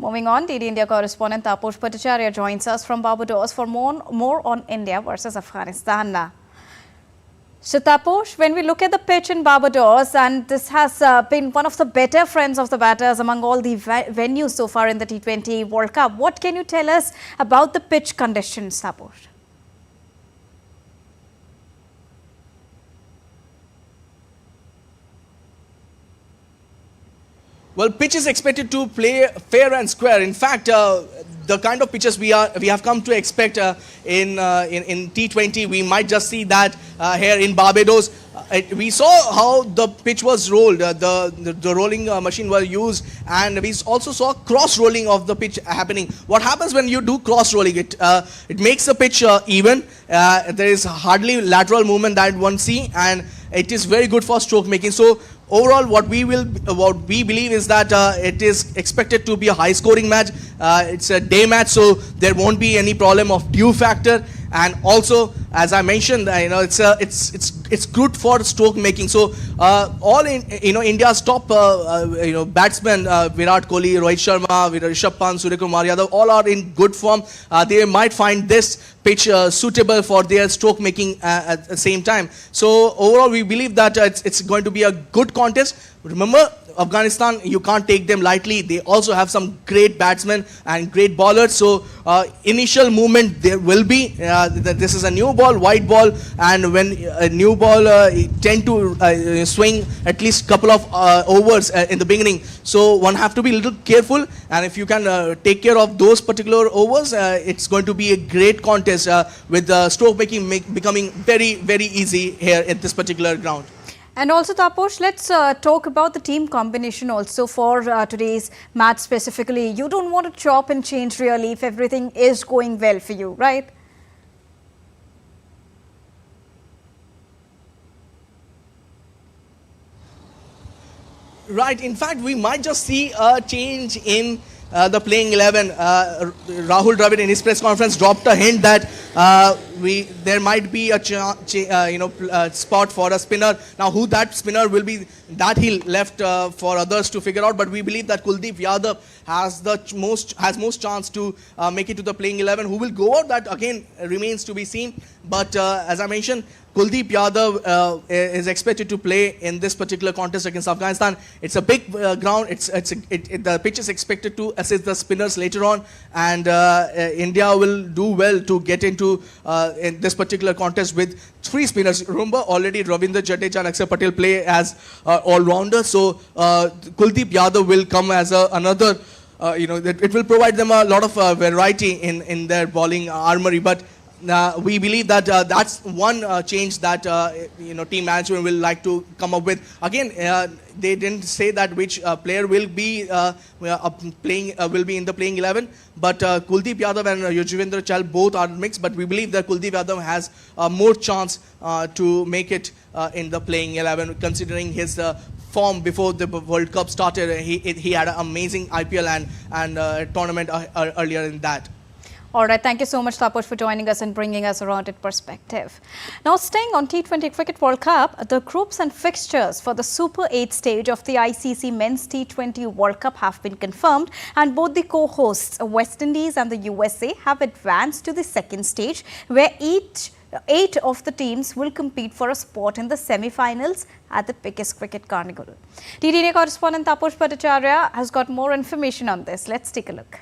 Moving on, DD India correspondent Taposh Bhattacharya joins us from Barbados for more on India versus Afghanistan. So Taposh, when we look at the pitch in Barbados, and this has been one of the better friends of the batters among all the venues so far in the T20 World Cup, what can you tell us about the pitch conditions, Taposh? Well, pitch is expected to play fair and square. In fact, the kind of pitches we have come to expect in T20, we might just see that here in Barbados. We saw how the pitch was rolled, the rolling machine was used, and we also saw cross rolling of the pitch happening. What happens when you do cross rolling? It makes the pitch even. There is hardly lateral movement that one see, and it is very good for stroke making. So overall, what we believe is that it is expected to be a high scoring match. It's a day match, so there won't be any problem of dew factor. And also, as I mentioned, it's good for stroke making. So all in India's top batsmen, Virat Kohli, Rohit Sharma, Rishabh Pant, Suryakumar Yadav, all are in good form. They might find this pitch suitable for their stroke making at the same time. So overall, we believe that it's going to be a good contest. Remember, Afghanistan, you can't take them lightly. They also have some great batsmen and great bowlers. So initial movement there will be. This is a new ball, white ball, and when a new ball tend to swing at least couple of overs in the beginning. So one have to be a little careful, and if you can take care of those particular overs, it's going to be a great contest with stroke making becoming very, very easy here at this particular ground. And also, Taposh, let's talk about the team combination also for today's match specifically. You don't want to chop and change really if everything is going well for you, right? Right. In fact, we might just see a change in the playing 11. Rahul Dravid in his press conference dropped a hint that there might be a spot for a spinner. Now, who that spinner will be, that he'll left for others to figure out. But we believe that Kuldeep Yadav has most chance to make it to the playing 11. Who will go out, that again remains to be seen. But as I mentioned, Kuldeep Yadav is expected to play in this particular contest against Afghanistan. It's a big ground. The pitch is expected to assist the spinners later on, and India will do well to get into in this particular contest with 3 spinners. Remember, already Ravindra Jadeja and Akshar Patel play as all-rounders. So Kuldeep Yadav will come as another. It will provide them a lot of variety in their bowling armory, but. We believe that that's one change that team management will like to come up with. Again, they didn't say that which player will be will be in the playing 11, but Kuldeep Yadav and Yuzvendra Chahal both are mixed. But we believe that Kuldeep Yadav has more chance to make it in the playing 11, considering his form before the World Cup started. He had an amazing IPL and tournament earlier in that. All right, thank you so much, Taposh, for joining us and bringing us a rounded perspective. Now, staying on T20 Cricket World Cup, the groups and fixtures for the Super 8 stage of the ICC Men's T20 World Cup have been confirmed, and both the co-hosts, West Indies and the USA, have advanced to the second stage, where 8 of the teams will compete for a spot in the semi-finals at the biggest cricket carnival. TDN correspondent Taposh Bhattacharya has got more information on this. Let's take a look.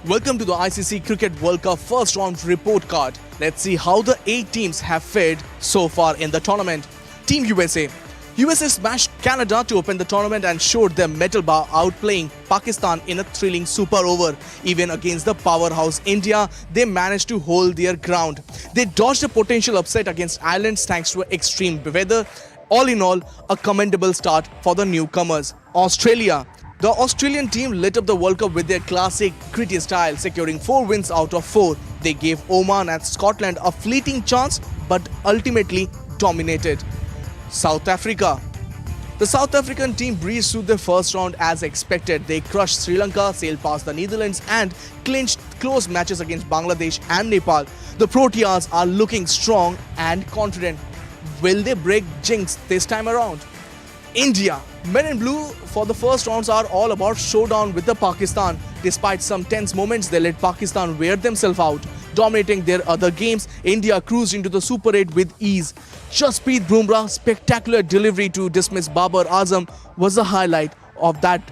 Welcome to the ICC Cricket World Cup first round report card. Let's see how the 8 teams have fared so far in the tournament. Team USA. USA smashed Canada to open the tournament and showed their metal bar, outplaying Pakistan in a thrilling super over. Even against the powerhouse India, they managed to hold their ground. They dodged a potential upset against Ireland thanks to extreme weather. All in all, a commendable start for the newcomers. Australia. The Australian team lit up the World Cup with their classic gritty style, securing 4 wins out of 4. They gave Oman and Scotland a fleeting chance, but ultimately dominated. South Africa. The South African team breezed through the first round as expected. They crushed Sri Lanka, sailed past the Netherlands and clinched close matches against Bangladesh and Nepal. The Proteas are looking strong and confident. Will they break jinx this time around? India. Men in blue for the first rounds are all about showdown with the Pakistan. Despite some tense moments, they let Pakistan wear themselves out. Dominating their other games, India cruised into the Super 8 with ease. Jasprit Bumrah's spectacular delivery to dismiss Babar Azam was the highlight of that.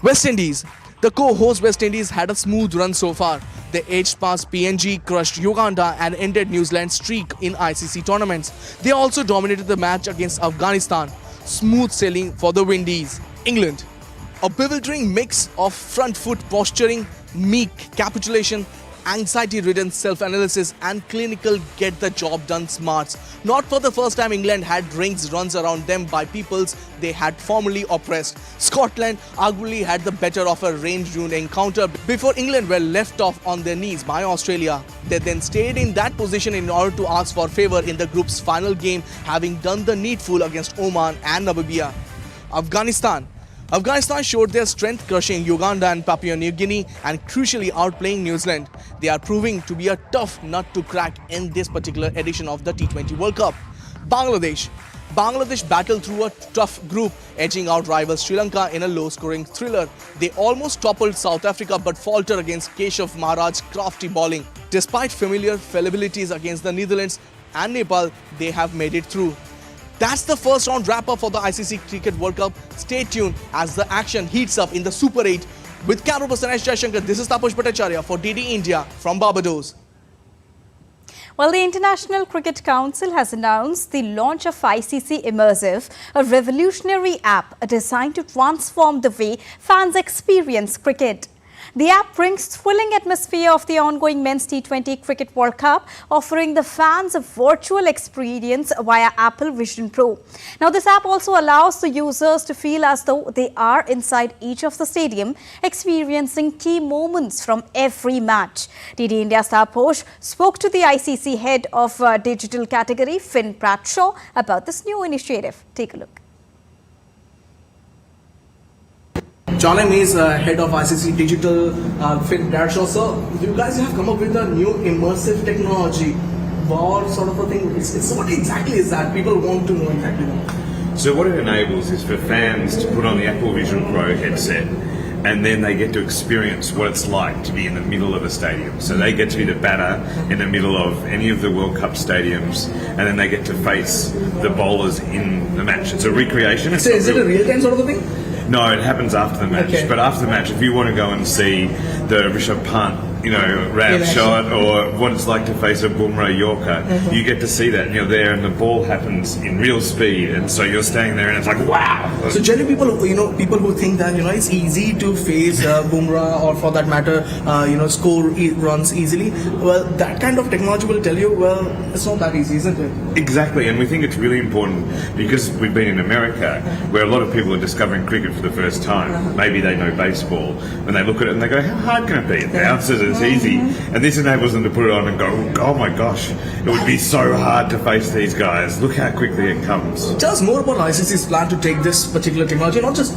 West Indies. The co-host West Indies had a smooth run so far. They edged past PNG, crushed Uganda and ended New Zealand's streak in ICC tournaments. They also dominated the match against Afghanistan. Smooth sailing for the Windies. England. A bewildering mix of front foot posturing, meek capitulation, anxiety-ridden self-analysis and clinical get-the-job-done smarts. Not for the first time England had rings runs around them by peoples they had formerly oppressed. Scotland arguably had the better of a range-ruined encounter before England were left off on their knees by Australia. They then stayed in that position in order to ask for favour in the group's final game, having done the needful against Oman and Namibia. Afghanistan showed their strength, crushing Uganda and Papua New Guinea and crucially outplaying New Zealand. They are proving to be a tough nut to crack in this particular edition of the T20 World Cup. Bangladesh battled through a tough group, edging out rival Sri Lanka in a low-scoring thriller. They almost toppled South Africa but faltered against Keshav Maharaj's crafty bowling. Despite familiar fallibilities against the Netherlands and Nepal, they have made it through. That's the first round wrap-up for the ICC Cricket World Cup. Stay tuned as the action heats up in the Super 8. With camera person S. Jaishankar, this is Taposh Bhattacharya for DD India from Barbados. Well, the International Cricket Council has announced the launch of ICC Immersive, a revolutionary app designed to transform the way fans experience cricket. The app brings thrilling atmosphere of the ongoing Men's T20 Cricket World Cup, offering the fans a virtual experience via Apple Vision Pro. Now, this app also allows the users to feel as though they are inside each of the stadium, experiencing key moments from every match. DD India star Posh spoke to the ICC head of digital category, Finn Bradshaw, about this new initiative. Take a look. Joining me is head of ICC Digital, Finn Bradshaw. So, you guys have come up with a new immersive technology. What sort of a thing? What exactly is that? People want to know exactly that. So what it enables is for fans to put on the Apple Vision Pro headset, and then they get to experience what it's like to be in the middle of a stadium. So they get to be the batter in the middle of any of the World Cup stadiums, and then they get to face the bowlers in the match. It's a recreation. So is it a real-time sort of a thing? No, it happens after the match. Okay. But after the match, if you want to go and see the Rishabh Pant, Rav shot, or what it's like to face a Bumrah Yorker, you get to see that. And you're there, and the ball happens in real speed, and so you're standing there, and it's like, wow. So generally, people who think that it's easy to face Bumrah, or for that matter, score runs easily. Well, that kind of technology will tell you, well, it's not that easy, isn't it? Exactly, and we think it's really important because we've been in America, where a lot of people are discovering cricket for the first time. Maybe they know baseball, and they look at it and they go, how hard can it be? It bounces, it's easy. And this enables them to put it on and go, oh my gosh, it would be so hard to face these guys. Look how quickly it comes. Tell us more about ICC's plan to take this particular technology, not just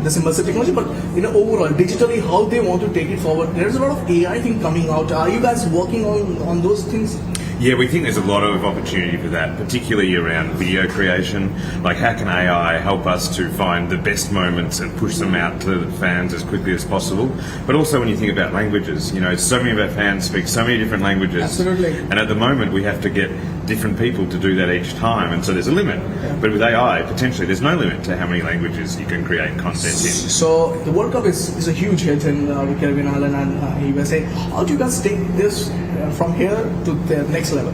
this immersive technology, but overall, digitally, how they want to take it forward. There's a lot of AI thing coming out. Are you guys working on those things? Yeah, we think there's a lot of opportunity for that, particularly around video creation. Like, how can AI help us to find the best moments and push them out to the fans as quickly as possible? But also when you think about languages, so many of our fans speak so many different languages. Absolutely. And at the moment, we have to get different people to do that each time, and so there's a limit. Yeah. But with AI, potentially, there's no limit to how many languages you can create content in. So the World Cup is a huge hit in the Caribbean island and USA. How do you guys take this from here to the next level?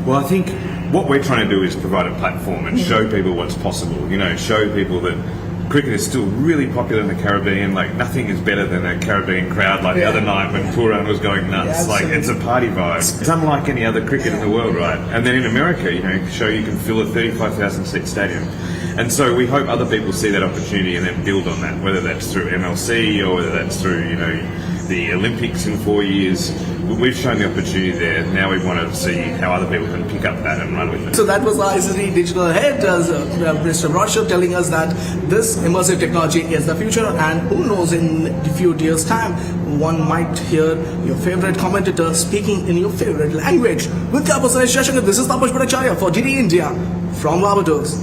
Well, I think what we're trying to do is provide a platform and show people what's possible. Show people that cricket is still really popular in the Caribbean. Like, nothing is better than a Caribbean crowd. Like the other night when Pooran was going nuts. Like, it's a party vibe. It's unlike any other cricket in the world, right? And then in America, show you can fill a 35,000 seat stadium. And so we hope other people see that opportunity and then build on that, whether that's through MLC or whether that's through, the Olympics in 4 years. we've shown the opportunity there. Now we want to see how other people can pick up that and run with it. So that was our ICT digital head, Mr. Prasar, telling us that this immersive technology is the future, and who knows, in a few years' time, one might hear your favorite commentator speaking in your favorite language. With Prasar Bharati, this is Taposh Bhattacharya for GD India from Barbados.